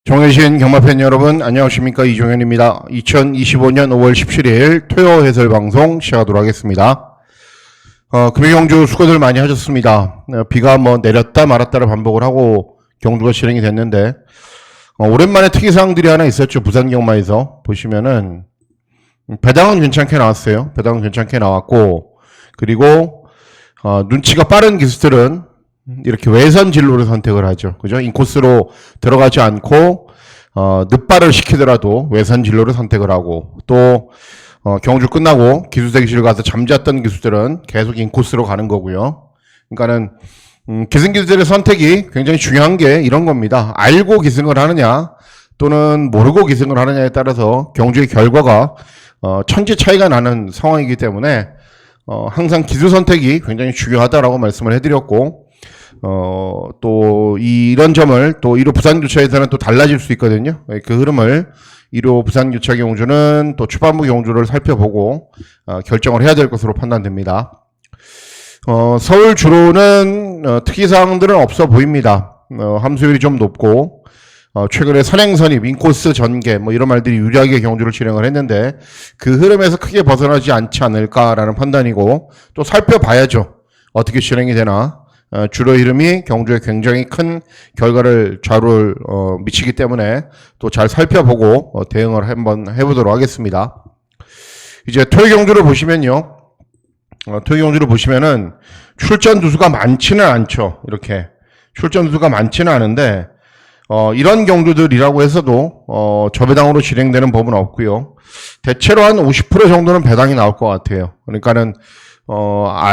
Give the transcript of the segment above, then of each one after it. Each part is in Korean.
정해신 경마팬 여러분 안녕하십니까, 이종현입니다. 2025년 5월 17일 토요 해설 방송 시작하도록 하겠습니다. 금요경주 수고들 많이 하셨습니다. 비가 내렸다 말았다를 반복을 하고 경주가 진행이 됐는데 오랜만에 특이사항들이 하나 있었죠. 부산 경마에서 보시면은 배당은 괜찮게 나왔어요. 배당은 괜찮게 나왔고, 그리고 눈치가 빠른 기수들은 이렇게 외선 진로를 선택을 하죠. 그죠? 인코스로 들어가지 않고, 늦발을 시키더라도 외선 진로를 선택을 하고, 또, 경주 끝나고 기수대기실 가서 잠잤던 기수들은 계속 인코스로 가는 거고요. 그러니까는, 기승기수들의 선택이 굉장히 중요한 게 이런 겁니다. 알고 기승을 하느냐, 또는 모르고 기승을 하느냐에 따라서 경주의 결과가, 천지 차이가 나는 상황이기 때문에, 항상 기수 선택이 굉장히 중요하다라고 말씀을 해드렸고, 또 이런 점을 또 1호 부산교차에서는 또 달라질 수 있거든요. 그 흐름을 1호 부산교차 경주는 또 초반부 경주를 살펴보고 결정을 해야 될 것으로 판단됩니다. 서울 주로는 특이사항들은 없어 보입니다. 함수율이 좀 높고, 최근에 선행선입, 인코스 전개 이런 말들이 유리하게 경주를 진행을 했는데 그 흐름에서 크게 벗어나지 않지 않을까라는 판단이고, 또 살펴봐야죠. 어떻게 진행이 되나. 주로 이름이 경주에 굉장히 큰 결과를 좌우를 미치기 때문에 또 잘 살펴보고 대응을 한번 해보도록 하겠습니다. 이제 토요 경주를 보시면요, 토요 경주를 보시면은 출전 두수가 많지는 않죠. 이렇게 출전 두수가 많지는 않은데 이런 경주들이라고 해서도 저배당으로 진행되는 법은 없고요. 대체로 한 50% 정도는 배당이 나올 것 같아요. 그러니까는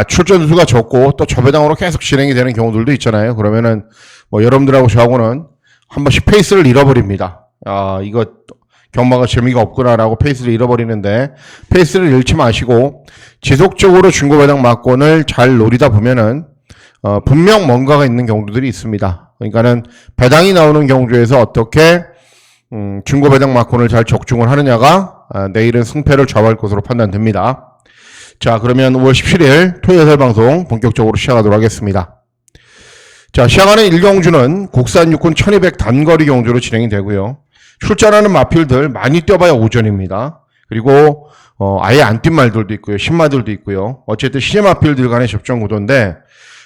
출전 수가 적고 또 저배당으로 계속 진행이 되는 경우들도 있잖아요. 그러면은 여러분들하고 저하고는 한 번씩 페이스를 잃어버립니다. 이거 경마가 재미가 없구나라고 페이스를 잃어버리는데, 페이스를 잃지 마시고 지속적으로 중고배당 막권을 잘 노리다 보면은 분명 뭔가가 있는 경우들이 있습니다. 그러니까는 배당이 나오는 경주에서 어떻게 중고배당 막권을 잘 적중을 하느냐가 내일은 승패를 좌우할 것으로 판단됩니다. 자, 그러면 5월 17일 토요 해설 방송 본격적으로 시작하도록 하겠습니다. 자, 시작하는 1경주는 국산 육군 1200 단거리 경주로 진행이 되고요. 출전하는 마필들 많이 뛰어봐야 오전입니다. 그리고 아예 안 뛴 말들도 있고요. 신마들도 있고요. 어쨌든 신의 마필들 간의 접전 구도인데,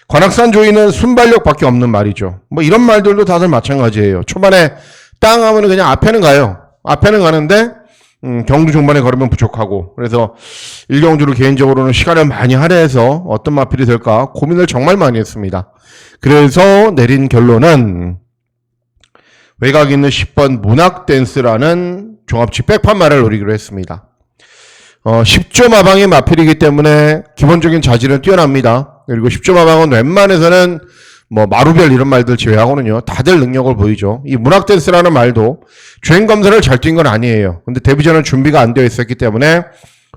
관악산 조이는 순발력밖에 없는 말이죠. 이런 말들도 다들 마찬가지예요. 초반에 땅 하면은 그냥 앞에는 가요. 앞에는 가는데 경주 중반에 걸으면 부족하고, 그래서 1경주를 개인적으로는 시간을 많이 할애해서 어떤 마필이 될까 고민을 정말 많이 했습니다. 그래서 내린 결론은 외곽 있는 10번 문학댄스라는 종합치 백판마를 노리기로 했습니다. 10조 마방의 마필이기 때문에 기본적인 자질은 뛰어납니다. 그리고 10조 마방은 웬만해서는 마루별 이런 말들 제외하고는요, 다들 능력을 보이죠. 이 문학댄스라는 말도 주행 검사를 잘 뛴 건 아니에요. 근데 데뷔전은 준비가 안 되어 있었기 때문에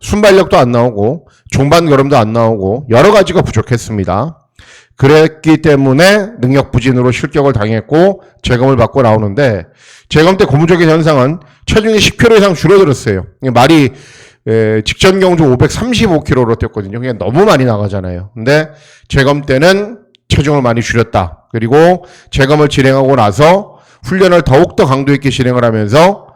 순발력도 안 나오고 종반 걸음도 안 나오고 여러 가지가 부족했습니다. 그랬기 때문에 능력 부진으로 실격을 당했고 재검을 받고 나오는데, 재검 때 고무적인 현상은 체중이 10kg 이상 줄어들었어요. 말이 직전 경주 535kg로 뛰었거든요. 그냥 너무 많이 나가잖아요. 근데 재검 때는 체중을 많이 줄였다. 그리고 재검을 진행하고 나서 훈련을 더욱더 강도 있게 진행을 하면서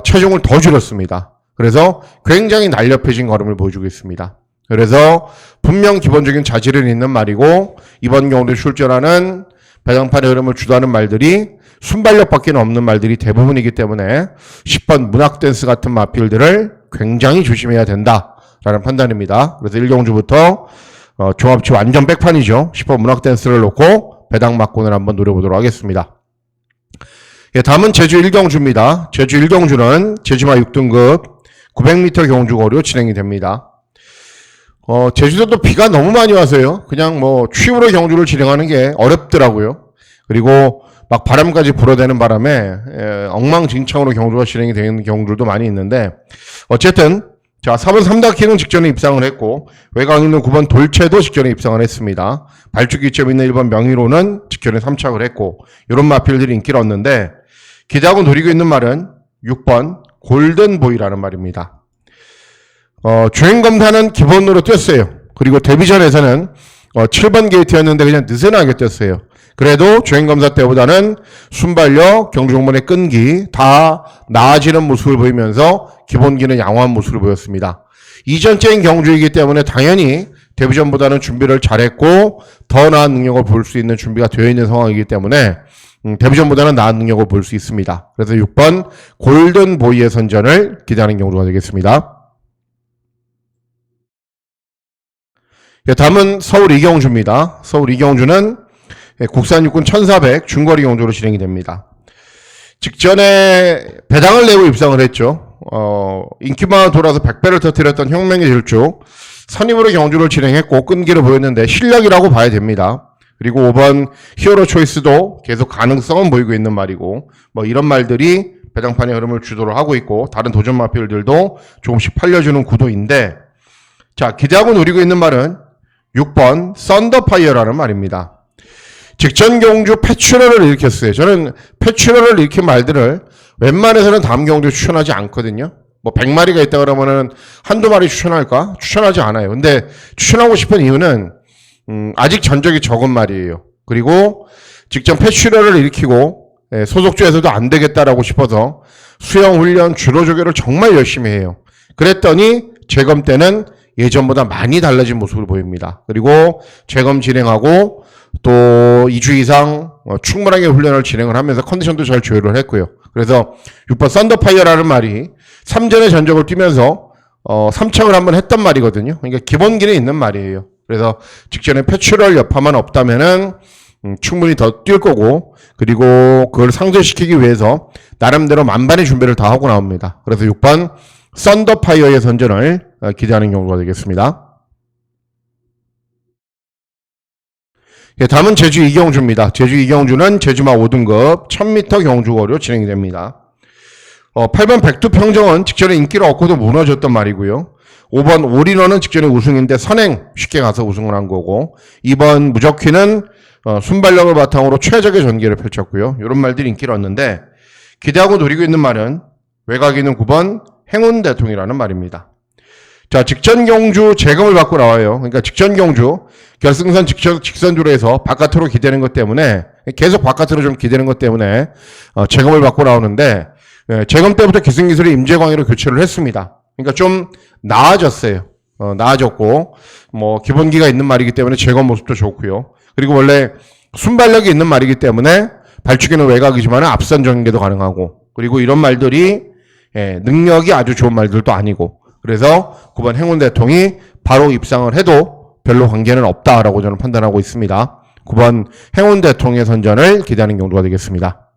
체중을 더 줄였습니다. 그래서 굉장히 날렵해진 걸음을 보여주고 있습니다. 그래서 분명 기본적인 자질은 있는 말이고, 이번 경우도 출전하는 배당판의 흐름을 주도하는 말들이 순발력밖에 없는 말들이 대부분이기 때문에 10번 문학댄스 같은 마필들을 굉장히 조심해야 된다라는 판단입니다. 그래서 1경주부터 종합치 완전 백판이죠. 10번 문학댄스를 놓고 배당 막권을 한번 노려보도록 하겠습니다. 예, 다음은 제주 1경주입니다. 제주 1경주는 제주마 6등급 900m 경주거리로 진행이 됩니다. 제주도도 비가 너무 많이 와서요. 그냥 취우로 경주를 진행하는 게 어렵더라고요. 그리고 막 바람까지 불어대는 바람에 엉망진창으로 경주가 진행이 되는 경주들도 많이 있는데, 어쨌든 자, 4번 삼다키는 직전에 입상을 했고, 외곽 있는 9번 돌체도 직전에 입상을 했습니다. 발주기점 있는 1번 명의로는 직전에 3착을 했고, 이런 마필들이 인기를 얻는데, 기대하고 노리고 있는 말은 6번 골든보이라는 말입니다. 주행검사는 기본으로 뛰었어요. 그리고 데뷔전에서는 7번 게이트였는데 그냥 느슨하게 뛰었어요. 그래도 주행검사 때보다는 순발력, 경주종문의 끈기 다 나아지는 모습을 보이면서 기본기는 양호한 모습을 보였습니다. 이전째인 경주이기 때문에 당연히 데뷔전보다는 준비를 잘했고 더 나은 능력을 볼 수 있는 준비가 되어 있는 상황이기 때문에 데뷔전보다는 나은 능력을 볼 수 있습니다. 그래서 6번 골든보이의 선전을 기대하는 경주가 되겠습니다. 다음은 서울 이경주입니다. 서울 이경주는 국산 육군 1400 중거리 경주로 진행이 됩니다. 직전에 배당을 내고 입상을 했죠. 인기만 돌아서 100배를 터뜨렸던 혁명의 질주 선임으로 경주를 진행했고 끈기를 보였는데 실력이라고 봐야 됩니다. 그리고 5번 히어로 초이스도 계속 가능성은 보이고 있는 말이고 뭐 이런 말들이 배당판의 흐름을 주도를 하고 있고 다른 도전 마필들도 조금씩 팔려주는 구도인데 자 기대하고 노리고 있는 말은 6번 썬더파이어라는 말입니다. 직전 경주 패출혈을 일으켰어요. 저는 패출혈을 일으킨 말들을 웬만해서는 다음 경주에 추천하지 않거든요. 뭐 100마리가 있다 그러면은 한두 마리 추천할까? 추천하지 않아요. 근데 추천하고 싶은 이유는 아직 전적이 적은 말이에요. 그리고 직전 패출혈을 일으키고 소속주에서도 안 되겠다라고 싶어서 수영 훈련 주로 조교를 정말 열심히 해요. 그랬더니 재검 때는 예전보다 많이 달라진 모습을 보입니다. 그리고 재검 진행하고 또 2주 이상 충분하게 훈련을 진행을 하면서 컨디션도 잘 조율을 했고요. 그래서 6번 썬더파이어라는 말이 3전의 전적을 뛰면서 3착을 한번 했단 말이거든요. 그러니까 기본기는 있는 말이에요. 그래서 직전에 패출혈 여파만 없다면은 충분히 더 뛸 거고 그리고 그걸 상쇄시키기 위해서 나름대로 만반의 준비를 다 하고 나옵니다. 그래서 6번 썬더파이어의 선전을 기대하는 경우가 되겠습니다. 다음은 제주 이경주입니다. 제주 이경주는 제주마 5등급 1000m 경주거리로 진행이 됩니다. 8번 백두평정은 직전에 인기를 얻고도 무너졌던 말이고요. 5번 올인원은 직전에 우승인데 선행 쉽게 가서 우승을 한 거고 2번 무적휘는 순발력을 바탕으로 최적의 전개를 펼쳤고요. 이런 말들이 인기를 얻는데 기대하고 노리고 있는 말은 외곽에 있는 9번 행운대통이라는 말입니다. 자, 직전 경주 재검을 받고 나와요. 그러니까 직전 경주 결승선 직선주로 해서 바깥으로 기대는 것 때문에 계속 바깥으로 좀 기대는 것 때문에 재검을 받고 나오는데 재검 때부터 기승기술이 임재광희로 교체를 했습니다. 그러니까 좀 나아졌어요. 나아졌고 뭐 기본기가 있는 말이기 때문에 재검 모습도 좋고요. 그리고 원래 순발력이 있는 말이기 때문에 발축에는 외곽이지만 앞선 전개도 가능하고 그리고 이런 말들이 능력이 아주 좋은 말들도 아니고 그래서 9번 행운대통이 바로 입상을 해도 별로 관계는 없다라고 저는 판단하고 있습니다. 9번 행운대통의 선전을 기대하는 경주가 되겠습니다.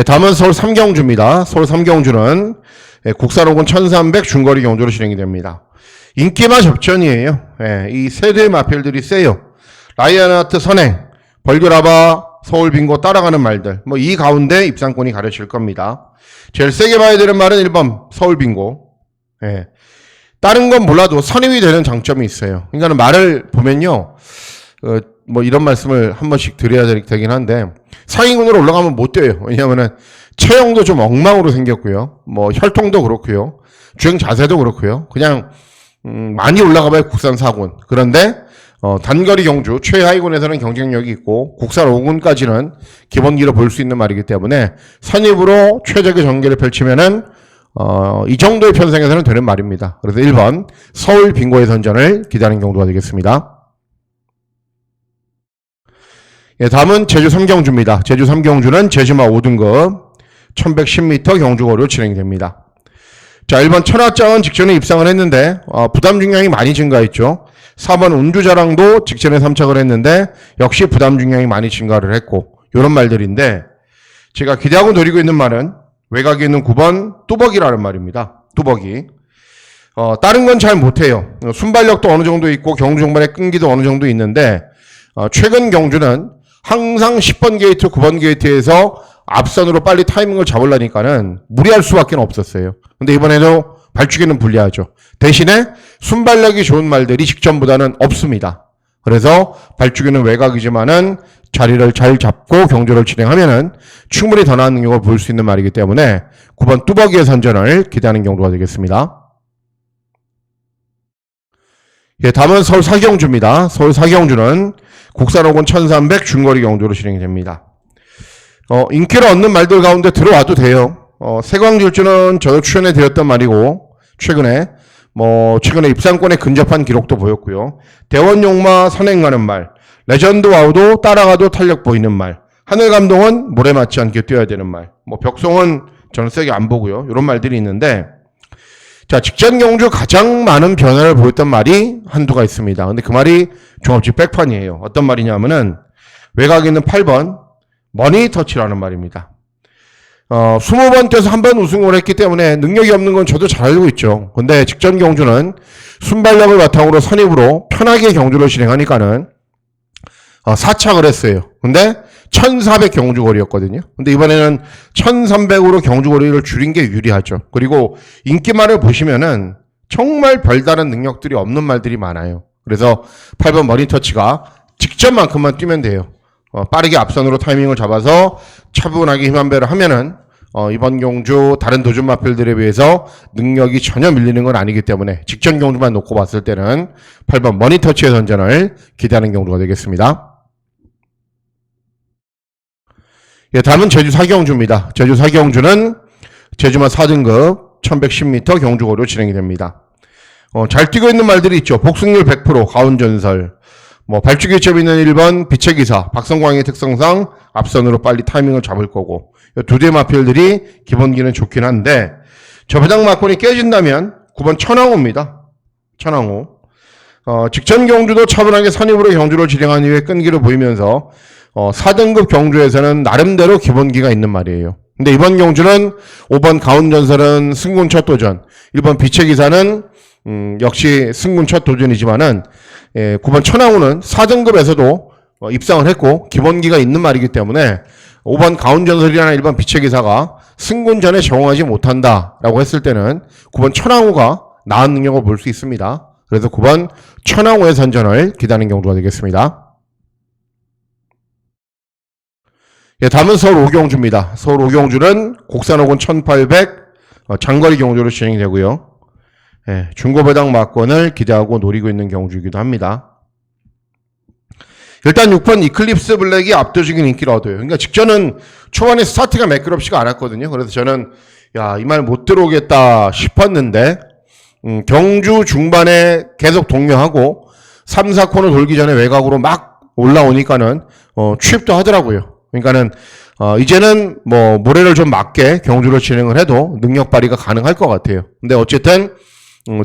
다음은 서울 삼경주입니다. 서울 삼경주는 국산호군 1300 중거리 경주로 진행이 됩니다. 인기마 접전이에요. 이 세 대의 마필들이 세요. 라이언하트 선행, 벌교라바, 서울 빙고 따라가는 말들 뭐 이 가운데 입상권이 가려질 겁니다. 제일 세게 봐야 되는 말은 1번 서울 빙고. 다른 건 몰라도 선임이 되는 장점이 있어요. 그러니까 말을 보면요. 뭐 이런 말씀을 한 번씩 드려야 되긴 한데 상위군으로 올라가면 못 돼요. 왜냐하면은 체형도 좀 엉망으로 생겼고요. 뭐 혈통도 그렇고요. 주행 자세도 그렇고요. 그냥 많이 올라가봐야 국산 4군. 그런데 단거리 경주 최하위군에서는 경쟁력이 있고 국산 5군까지는 기본기로 볼 수 있는 말이기 때문에 선입으로 최적의 전개를 펼치면은 이 정도의 편성에서는 되는 말입니다. 그래서 1번 서울 빙고의 선전을 기대하는 경우가 되겠습니다. 다음은 제주 삼경주입니다. 제주 삼경주는 제주마 5등급 1110m 경주거리로 진행됩니다. 자, 1번 천하장은 직전에 입상을 했는데 부담 중량이 많이 증가했죠. 4번 운주자랑도 직전에 3착을 했는데 역시 부담 중량이 많이 증가를 했고 이런 말들인데 제가 기대하고 노리고 있는 말은 외곽에 있는 9번 뚜벅이라는 말입니다. 뚜벅이. 다른 건 잘 못해요. 순발력도 어느 정도 있고 경주 종반의 끈기도 어느 정도 있는데 최근 경주는 항상 10번 게이트, 9번 게이트에서 앞선으로 빨리 타이밍을 잡으려니까는 무리할 수밖에 없었어요. 근데 이번에도 발축에는 불리하죠. 대신에 순발력이 좋은 말들이 직전보다는 없습니다. 그래서 발축에는 외곽이지만은 자리를 잘 잡고 경주를 진행하면은 충분히 더 나은 능력을 볼 수 있는 말이기 때문에 9번 뚜벅이의 선전을 기대하는 경우가 되겠습니다. 예, 다음은 서울 사경주입니다. 서울 사경주는 국산 호군 1300 중거리 경주로 진행이 됩니다. 인기를 얻는 말들 가운데 들어와도 돼요. 세광질주는 저도 출연해 드렸던 말이고, 최근에 입상권에 근접한 기록도 보였고요. 대원용마 선행 가는 말, 레전드 와우도 따라가도 탄력 보이는 말, 하늘감동은 모래 맞지 않게 뛰어야 되는 말, 벽송은 저는 세게 안 보고요. 이런 말들이 있는데, 자, 직전 경주 가장 많은 변화를 보였던 말이 한두가 있습니다. 근데 그 말이 종합직 백판이에요. 어떤 말이냐면은, 외곽에 있는 8번, 머니터치라는 말입니다. 20번 뛰어서 한 번 우승을 했기 때문에 능력이 없는 건 저도 잘 알고 있죠. 근데 직전 경주는 순발력을 바탕으로 선입으로 편하게 경주를 진행하니까는 4착을 했어요. 근데 1400 경주거리였거든요. 근데 이번에는 1300으로 경주거리를 줄인 게 유리하죠. 그리고 인기말을 보시면은 정말 별다른 능력들이 없는 말들이 많아요. 그래서 8번 머니터치가 직전만큼만 뛰면 돼요. 빠르게 앞선으로 타이밍을 잡아서 차분하게 힘 한 배를 하면은 이번 경주 다른 도전 마필들에 비해서 능력이 전혀 밀리는 건 아니기 때문에 직전 경주만 놓고 봤을 때는 8번 머니터치의 선전을 기대하는 경주가 되겠습니다. 예, 다음은 제주 사경주입니다. 제주 사경주는 제주마 4등급 1110m 경주거리로 진행이 됩니다. 잘 뛰고 있는 말들이 있죠. 복승률 100%, 가운전설, 발주기점 있는 1번 빛의 기사, 박성광의 특성상 앞선으로 빨리 타이밍을 잡을 거고, 두 대 마필들이 기본기는 좋긴 한데, 저 배당 막권이 깨진다면 9번 천왕호입니다. 천왕호. 직전 경주도 차분하게 선입으로 경주를 진행한 이후에 끈기를 보이면서 4등급 경주에서는 나름대로 기본기가 있는 말이에요. 근데 이번 경주는 5번 가운전설은 승군 첫 도전, 1번 빛의 기사는 역시 승군 첫 도전이지만은 9번 천왕호는 4등급에서도 입상을 했고 기본기가 있는 말이기 때문에 5번 가운전설이나 1번 빛의 기사가 승군 전에 적응하지 못한다라고 했을 때는 9번 천왕호가 나은 능력을 볼 수 있습니다. 그래서 9번 천왕호의 선전을 기대하는 경주가 되겠습니다. 예, 다음은 서울 오경주입니다. 서울 오경주는 국산 호군 1800 장거리 경주로 진행이 되고요. 예, 중고배당 막권을 기대하고 노리고 있는 경주이기도 합니다. 일단 6번 이클립스 블랙이 압도적인 인기를 얻어요. 그러니까 직전은 초반에 스타트가 매끄럽지가 않았거든요. 그래서 저는 이 말 못 들어오겠다 싶었는데 경주 중반에 계속 동료하고 3, 4코너 돌기 전에 외곽으로 막 올라오니까는 취입도 하더라고요. 그러니까는 이제는 모래를 좀 맞게 경주를 진행을 해도 능력 발휘가 가능할 것 같아요. 근데 어쨌든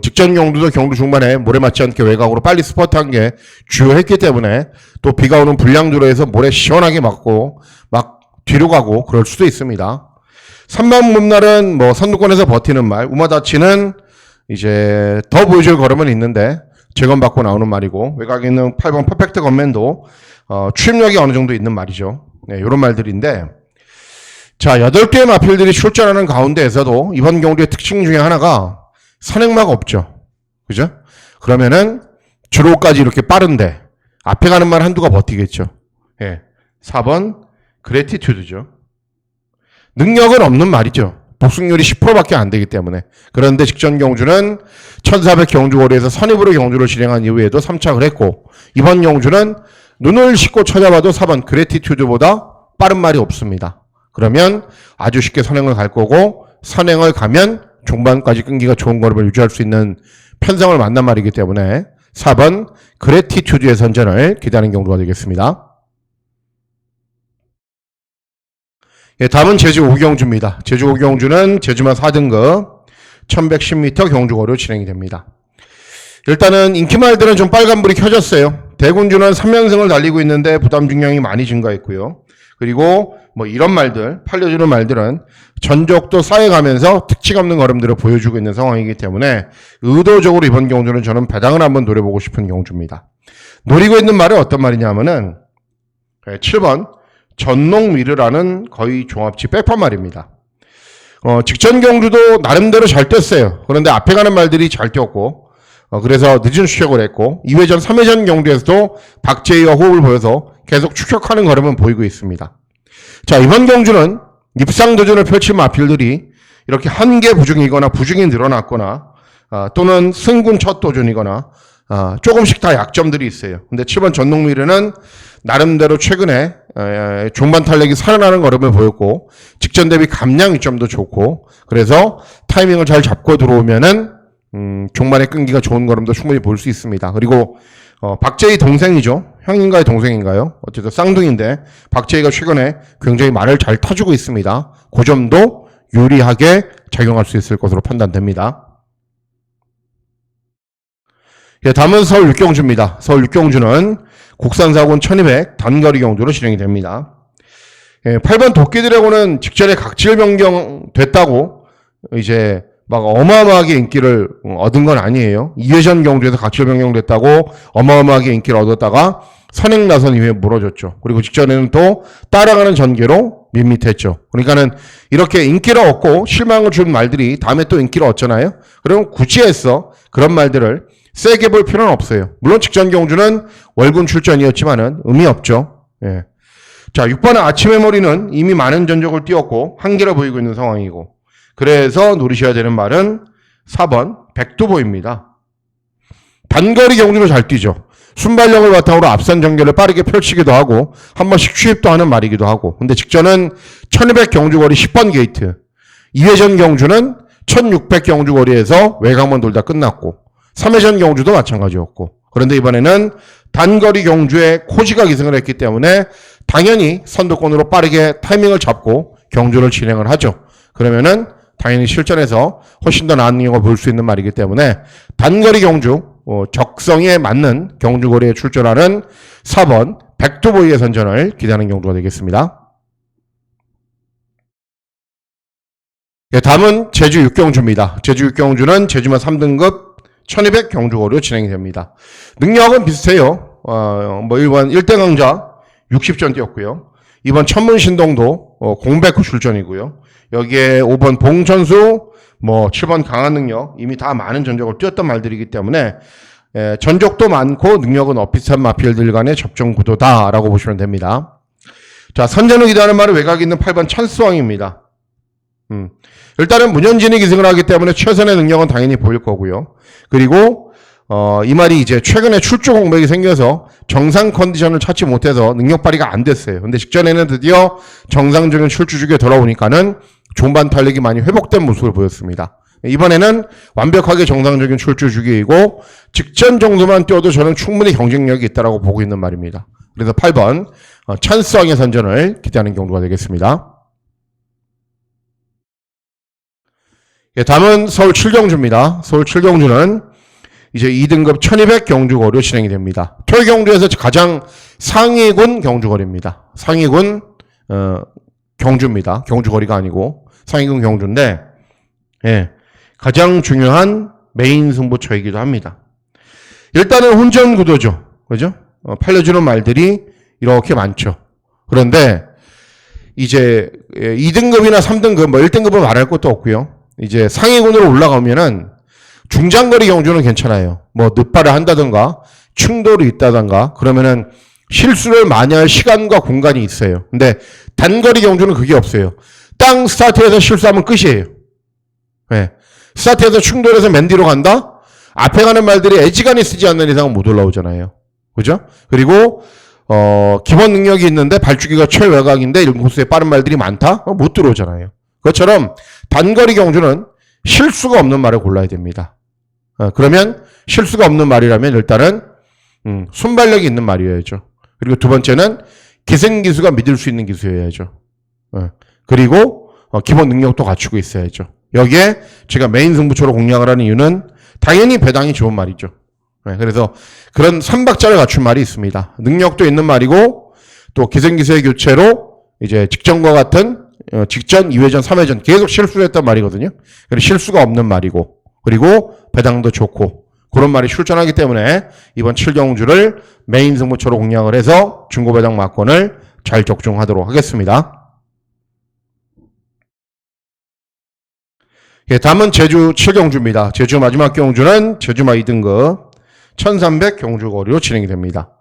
직전 경주도 경주 중반에 모래 맞지 않게 외곽으로 빨리 스퍼트한 게 주요했기 때문에 또 비가 오는 불량도로에서 모래 시원하게 맞고 막 뒤로 가고 그럴 수도 있습니다. 3번 몸날은 선두권에서 버티는 말, 우마다치는 이제 더 보여줄 걸음은 있는데 재건받고 나오는 말이고, 외곽에 있는 8번 퍼펙트 건맨도 추임력이 어느 정도 있는 말이죠. 네, 이런 말들인데, 자, 8개의 마필들이 출전하는 가운데에서도 이번 경주의 특징 중에 하나가 선행마가 없죠. 그죠? 그러면은 주로까지 이렇게 빠른데 앞에 가는 말 한두가 버티겠죠. 예. 4번 그래티튜드죠. 능력은 없는 말이죠. 복승률이 10%밖에 안 되기 때문에. 그런데 직전 경주는 1400 경주거리에서 선입으로 경주를 진행한 이후에도 3착을 했고, 이번 경주는 눈을 씻고 찾아봐도 4번 그래티튜드보다 빠른 말이 없습니다. 그러면 아주 쉽게 선행을 갈 거고, 선행을 가면 중반까지 끈기가 좋은 걸음을 유지할 수 있는 편성을 만난 말이기 때문에 4번 그래티튜드의 선전을 기대하는 경주가 되겠습니다. 예, 다음은 제주 오경주입니다. 제주 오경주는 제주마 4등급 1110m 경주거리로 진행이 됩니다. 일단은 인기말들은 좀 빨간불이 켜졌어요. 대군주는 3연승을 달리고 있는데 부담 중량이 많이 증가했고요. 그리고 이런 말들, 팔려주는 말들은 전적도 쌓여가면서 특징 없는 걸음들을 보여주고 있는 상황이기 때문에 의도적으로 이번 경주는 저는 배당을 한번 노려보고 싶은 경주입니다. 노리고 있는 말은 어떤 말이냐면은 7번 전농미르라는 거의 종합치 백판 말입니다. 직전 경주도 나름대로 잘 뛰었어요. 그런데 앞에 가는 말들이 잘 뛰었고, 그래서 늦은 추격을 했고, 2회전, 3회전 경주에서도 박제희와 호흡을 보여서 계속 추격하는 걸음은 보이고 있습니다. 자, 이번 경주는 입상 도전을 펼칠 마필들이 이렇게 한계 부중이거나 부중이 늘어났거나, 또는 승군 첫 도전이거나, 조금씩 다 약점들이 있어요. 근데 7번 전동미르는 나름대로 최근에 종반 탄력이 살아나는 걸음을 보였고 직전 대비 감량 위점도 좋고 그래서 타이밍을 잘 잡고 들어오면은 종반의 끈기가 좋은 걸음도 충분히 볼 수 있습니다. 그리고 박재희 동생이죠. 형인가요 동생인가요? 어쨌든 쌍둥이인데 박재희가 최근에 굉장히 말을 잘 타주고 있습니다. 그 점도 유리하게 작용할 수 있을 것으로 판단됩니다. 다음은 서울 육경주입니다. 서울 육경주는 국산사군 1200 단거리 경주로 진행이 됩니다. 8번 도끼드래곤은 직전에 각질 변경 됐다고 이제 막 어마어마하게 인기를 얻은 건 아니에요. 2회전 경주에서 각질 변경됐다고 어마어마하게 인기를 얻었다가 선행 나선 이후에 무너졌죠. 그리고 직전에는 또 따라가는 전개로 밋밋했죠. 그러니까는 이렇게 인기를 얻고 실망을 준 말들이 다음에 또 인기를 얻잖아요. 그러면 굳이 해서 그런 말들을 세게 볼 필요는 없어요. 물론 직전 경주는 월군 출전이었지만은 의미 없죠. 예. 자, 6번의 아침의 머리는 이미 많은 전적을 띄웠고 한계를 보이고 있는 상황이고 그래서 노리셔야 되는 말은 4번 백두보입니다. 단거리 경주로 잘 뛰죠. 순발력을 바탕으로 앞선 전개를 빠르게 펼치기도 하고 한 번씩 추입도 하는 말이기도 하고 근데 직전은 1200 경주거리 10번 게이트 2회전 경주는 1600 경주거리에서 외곽만 돌다 끝났고 3회전 경주도 마찬가지였고 그런데 이번에는 단거리 경주에 코지가 기승을 했기 때문에 당연히 선두권으로 빠르게 타이밍을 잡고 경주를 진행을 하죠. 그러면은 당연히 실전에서 훨씬 더 나은 능력을 볼 수 있는 말이기 때문에 단거리 경주 적성에 맞는 경주거리에 출전하는 4번 백두보이의 선전을 기대하는 경주가 되겠습니다. 다음은 제주 육경주입니다. 제주 육경주는 제주마 3등급 1200 경주거리로 진행이 됩니다. 능력은 비슷해요. 일반 1대 강자 60전 뛰었고요. 이번 천문신동도 공백 출전이고요. 여기에 5번 봉천수, 7번 강한 능력 이미 다 많은 전적을 뛰었던 말들이기 때문에 전적도 많고 능력은 비슷한 마필들 간의 접종 구도다라고 보시면 됩니다. 자, 선전을 기대하는 말은 외곽에 있는 8번 찬스왕입니다. 일단은 문현진이 기승을 하기 때문에 최선의 능력은 당연히 보일 거고요. 그리고 이 말이 이제 최근에 출조 공백이 생겨서 정상 컨디션을 찾지 못해서 능력 발휘가 안 됐어요. 근데 직전에는 드디어 정상적인 출주 주기에 돌아오니까는 종반 탄력이 많이 회복된 모습을 보였습니다. 이번에는 완벽하게 정상적인 출주 주기이고 직전 정도만 뛰어도 저는 충분히 경쟁력이 있다고 보고 있는 말입니다. 그래서 8번 찬스왕의 선전을 기대하는 경우가 되겠습니다. 다음은 서울 7경주입니다. 서울 7경주는 이제 2등급 1200 경주거리로 진행이 됩니다. 토요 경주에서 가장 상위군 경주거리입니다. 상위군 경주입니다. 경주거리가 아니고 상위군 경주인데 가장 중요한 메인 승부처이기도 합니다. 일단은 혼전 구도죠. 그죠? 팔려주는 말들이 이렇게 많죠. 그런데 이제 2등급이나 3등급 1등급은 말할 것도 없고요. 이제 상위군으로 올라가면은 중장거리 경주는 괜찮아요. 늦발을 한다든가 충돌이 있다든가 그러면은 실수를 많이 할 시간과 공간이 있어요. 근데 단거리 경주는 그게 없어요. 땅 스타트에서 실수하면 끝이에요. 스타트에서 충돌해서 맨 뒤로 간다? 앞에 가는 말들이 애지간히 쓰지 않는 이상은 못 올라오잖아요. 그죠? 그리고 기본 능력이 있는데 발주기가 최외곽인데 인코스에 빠른 말들이 많다? 못 들어오잖아요. 그것처럼 단거리 경주는 실수가 없는 말을 골라야 됩니다. 그러면 실수가 없는 말이라면 일단은 순발력이 있는 말이어야죠. 그리고 두 번째는 기생기수가 믿을 수 있는 기수여야죠. 그리고 기본 능력도 갖추고 있어야죠. 여기에 제가 메인 승부처로 공략을 하는 이유는 당연히 배당이 좋은 말이죠. 그래서 그런 3박자를 갖춘 말이 있습니다. 능력도 있는 말이고 또 기생기수의 교체로 이제 직전과 같은 직전, 2회전, 3회전 계속 실수를 했단 말이거든요. 그래서 실수가 없는 말이고 그리고 배당도 좋고 그런 말이 출전하기 때문에 이번 7경주를 메인 승부처로 공략을 해서 중고배당 막권을 잘 적중하도록 하겠습니다. 다음은 제주 7경주입니다. 제주 마지막 경주는 제주마 2등급 1300 경주거리로 진행이 됩니다.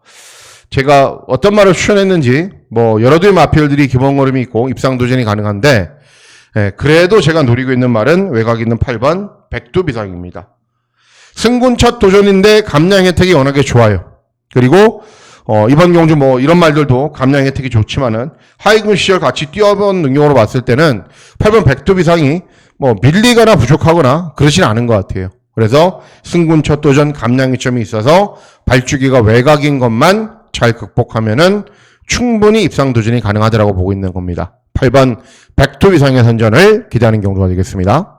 제가 어떤 말을 추천했는지 여러 개의 마필들이 기본 걸음이 있고 입상 도전이 가능한데 그래도 제가 노리고 있는 말은 외곽에 있는 8번 백두비상입니다. 승군 첫 도전인데 감량 혜택이 워낙에 좋아요. 그리고 이번 경주 뭐 이런 말들도 감량 혜택이 좋지만은 하위군 시절 같이 뛰어본 능력으로 봤을 때는 8번 백두비상이 뭐 밀리거나 부족하거나 그러진 않은 것 같아요. 그래서 승군 첫 도전 감량 이점이 있어서 발주기가 외곽인 것만 잘 극복하면은 충분히 입상 도전이 가능하다고 보고 있는 겁니다. 8번 백두비상의 선전을 기대하는 경주가 되겠습니다.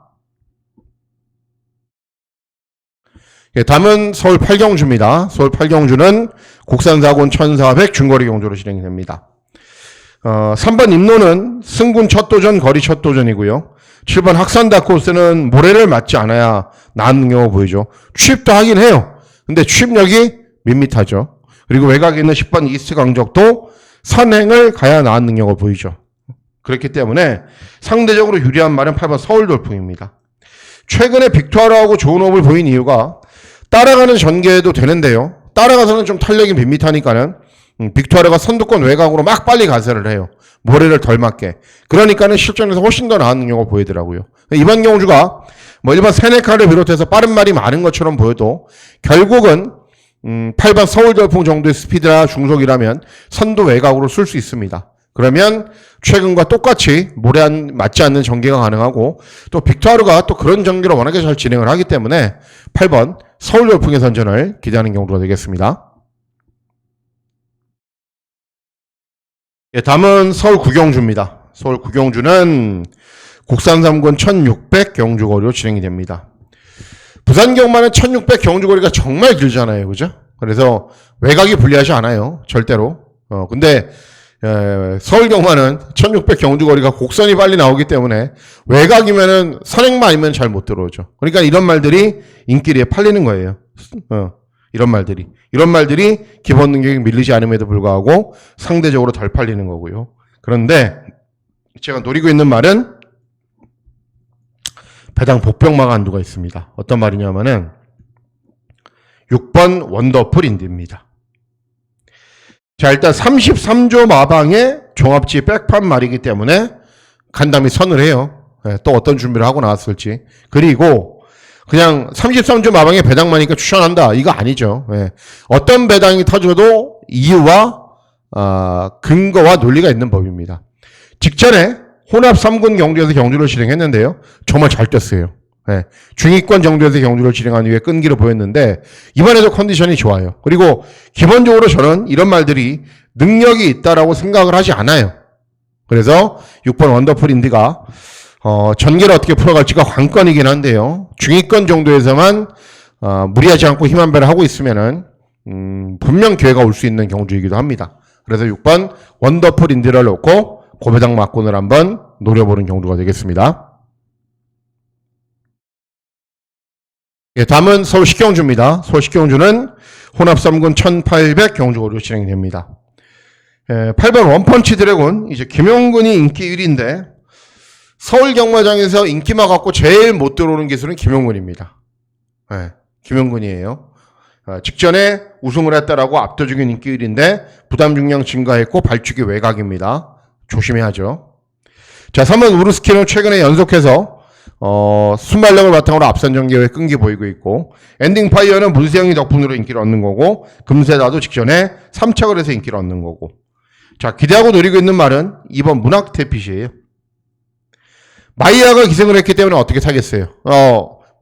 다음은 서울 8경주입니다. 서울 8경주는 국산사군 1400 중거리 경주로 진행이 됩니다. 3번 임노는 승군 첫 도전, 거리 첫 도전이고요. 7번 학산다 코스는 모래를 맞지 않아야 나은 경우 보이죠. 취입도 하긴 해요. 근데 취입력이 밋밋하죠. 그리고 외곽에 있는 10번 이스트 강적도 선행을 가야 나은 능력을 보이죠. 그렇기 때문에 상대적으로 유리한 말은 8번 서울 돌풍입니다. 최근에 빅투아르하고 좋은 호흡을 보인 이유가 따라가는 전개도 되는데요. 따라가서는 좀 탄력이 밋밋하니까는 빅투아르가 선두권 외곽으로 막 빨리 가세를 해요. 모래를 덜 맞게. 그러니까는 실전에서 훨씬 더 나은 능력을 보이더라고요. 이번 경주가 뭐 일반 세네카를 비롯해서 빠른 말이 많은 것처럼 보여도 결국은 8번 서울 돌풍 정도의 스피드나 중속이라면 선두 외곽으로 쓸 수 있습니다. 그러면 최근과 똑같이 모래 맞지 않는 전개가 가능하고 또 빅투아르가 또 그런 전개를 워낙에 잘 진행을 하기 때문에 8번 서울 돌풍의 선전을 기대하는 경우가 되겠습니다. 다음은 서울 구경주입니다. 서울 구경주는 국산 3군 1600 경주거리로 진행이 됩니다. 부산 경마는 1600 경주거리가 정말 길잖아요. 그죠? 그래서 외곽이 불리하지 않아요. 절대로. 근데 서울 경마는 1600 경주거리가 곡선이 빨리 나오기 때문에 외곽이면은 선행만 아니면 잘 못 들어오죠. 그러니까 이런 말들이 인기리에 팔리는 거예요. 이런 말들이 기본 능력이 밀리지 않음에도 불구하고 상대적으로 덜 팔리는 거고요. 그런데 제가 노리고 있는 말은 배당 복병마가 한두가 있습니다. 어떤 말이냐면은 6번 원더풀 인디입니다. 자, 일단 33조 마방의 종합지 백판 말이기 때문에 간담이 선을 해요. 또 어떤 준비를 하고 나왔을지. 그리고 그냥 33조 마방의 배당마니까 추천한다. 이거 아니죠. 어떤 배당이 터져도 이유와 근거와 논리가 있는 법입니다. 직전에 혼합 3군 경주에서 경주를 진행했는데요. 정말 잘 뛰었어요. 중위권 정도에서 경주를 진행한 이후에 끈기를 보였는데 이번에도 컨디션이 좋아요. 그리고 기본적으로 저는 이런 말들이 능력이 있다라고 생각을 하지 않아요. 그래서 6번 원더풀 인디가 전개를 어떻게 풀어갈지가 관건이긴 한데요. 중위권 정도에서만 무리하지 않고 힘 한 배를 하고 있으면은 분명 기회가 올 수 있는 경주이기도 합니다. 그래서 6번 원더풀 인디를 놓고 고배당 막군을 한번 노려보는 경주가 되겠습니다. 다음은 서울 식경주입니다. 서울 식경주는 혼합 3군 1800 경주거리로 진행됩니다. 8번 원펀치 드래곤, 이제 김용근이 인기 1위인데 서울 경마장에서 인기만 갖고 제일 못 들어오는 기술은 김용근입니다. 김용근이에요. 직전에 우승을 했다라고 압도적인 인기 1위인데 부담 중량 증가했고 발주기 외곽입니다. 조심해야죠. 자, 3번 우르스키는 최근에 연속해서 순발력을 바탕으로 앞선 전개에 끈기 보이고 있고 엔딩 파이어는 문세영이 덕분으로 인기를 얻는 거고 금세다도 직전에 3착을 해서 인기를 얻는 거고 자, 기대하고 노리고 있는 말은 2번 문학태핏이에요. 마이야가 기생을 했기 때문에 어떻게 사겠어요?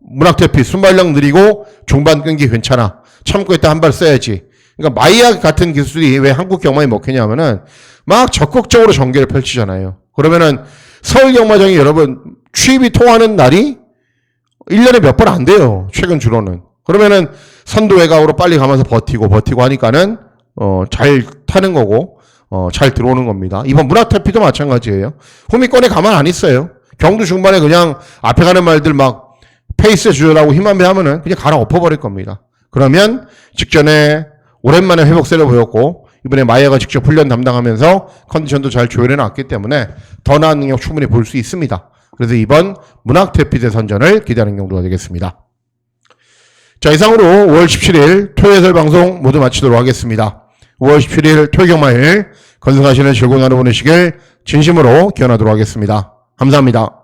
문학태핏 순발력 느리고 중반 끈기 괜찮아. 참고 있다 한 발 써야지. 그러니까 마이야 같은 기술이 왜 한국 경마에 먹히냐면은 막 적극적으로 전개를 펼치잖아요. 그러면은 서울 경마장이 여러분 취입이 통하는 날이 1년에 몇 번 안 돼요. 최근 주로는. 그러면은 선두 외곽으로 빨리 가면서 버티고 하니까는 잘 타는 거고 잘 들어오는 겁니다. 이번 문학태피도 마찬가지예요. 후미권에 가만 안 있어요. 경주 중반에 그냥 앞에 가는 말들 막 페이스 조절하고 힘 한 배 하면은 그냥 갈아 엎어버릴 겁니다. 그러면 직전에 오랜만에 회복세를 보였고 이번에 마이야가 직접 훈련 담당하면서 컨디션도 잘 조율해 놨기 때문에 더 나은 능력 충분히 볼 수 있습니다. 그래서 이번 문학태핏의 선전을 기대하는 경우가 되겠습니다. 자, 이상으로 5월 17일 토요해설 방송 모두 마치도록 하겠습니다. 5월 17일 토요경마일 건승하시는 즐거운 하루 보내시길 진심으로 기원하도록 하겠습니다. 감사합니다.